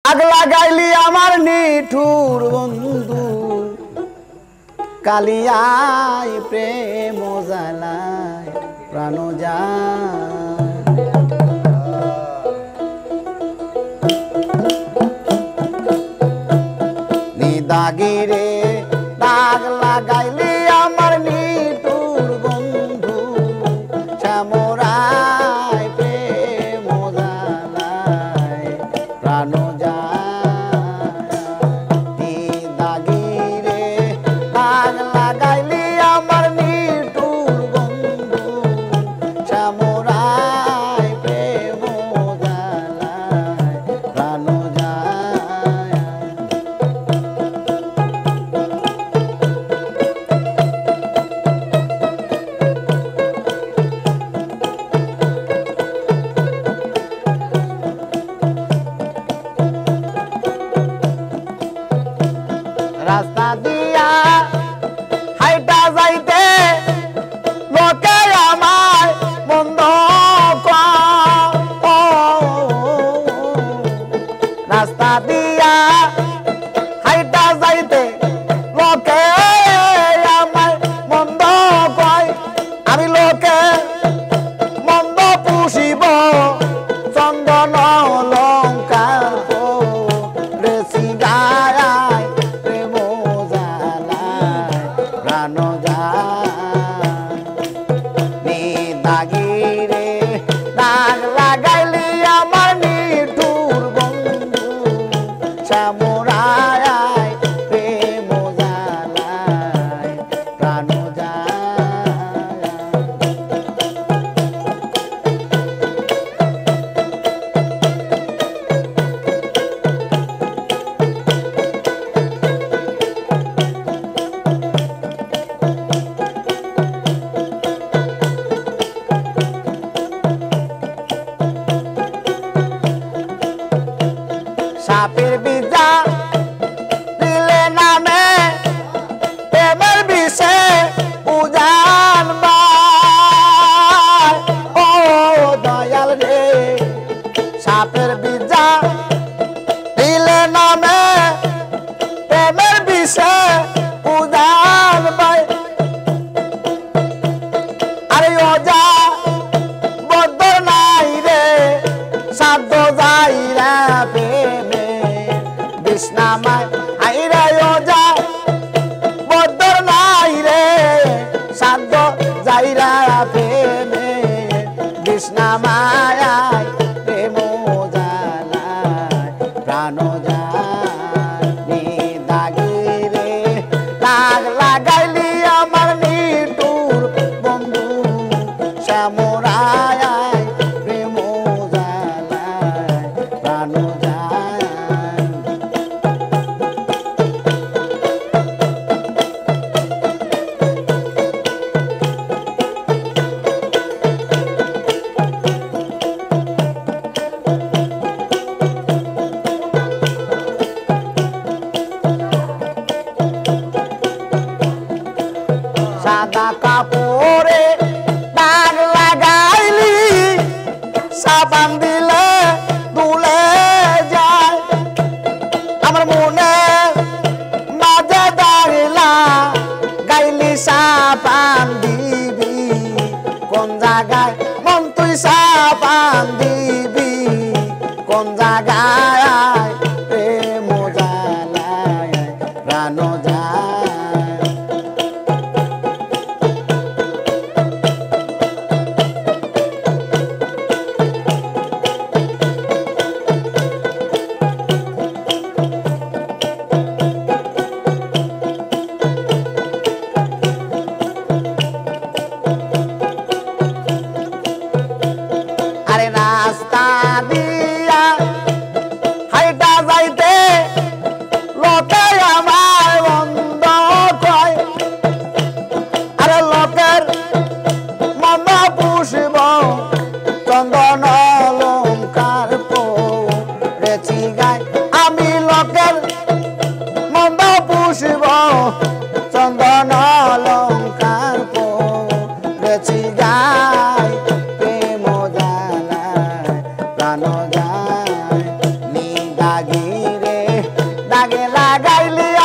আগ লাগাইলি আমার নিঠুর বন্ধু কালিয়ায় প্রেম জ্বালায় প্রাণ যায় নিদাগিরে দাগ লাগাইলি আমার নিঠুর বন্ধু শ্যামরায় প্রেম জ্বালায় প্রাণ রাস্তা দিয়া হাইটা যাইতে লোকে আমায় বন্ধ রাস্তা দিয়া হাইটা যাইতে লোকে আমায় বন্ধ কয় আমি লোকে মন্দ পুষিব চন্দন অলঙ্কার রেসি গায় নিদাগিরে দাগ লাগাইলি আমার নিঠুর বন্ধু শ্যামরায় প্রেম জ্বালায় প্রাণ সাপের বিজা দিলে নামে প্রেমের বিষে উজান ও দয়াল রে সাপের বিজা দিলে নামে প্রেমের বিষে উজান আরে ওজা বদ্ধ নাই রে সাধ্য যাই রে প্রেমে কৃষ্ণামায় আইরে ওজা বদ্ধ নাই রে সাধ্য যাই রে প্রেমে কৃষ্ণামায় প্রেম জ্বালায় প্রাণ যায় নিদাগিরে দাগ লাগাইলি আমার নিঠুর বন্ধু শ্যামরায় প্রেম জ্বালায় প্রাণ যায় সাদা কাপড়ে দাগ লাগাইলি সাবান দিলে দুলে যায় আমার মনে মাঝে দাঁড়িলা গাইলি সাবান দিবি কোন জায়গায় মন তুই সাবান দিবি কোন জায়গায় প্রেম জ্বালায় প্রাণ যায় রাস্তা দিয়া হাইটা যাইতে লোকে আমার বন্ধ কয় আরে লোকের মন পুষব চন্দন অলঙ্কার পরেছি গায় আমি লোকের মন পুষব চন্দন অলঙ্কার পরেছি গায় প্রাণ যায় নিদাগি রে দাগে লাগাইলি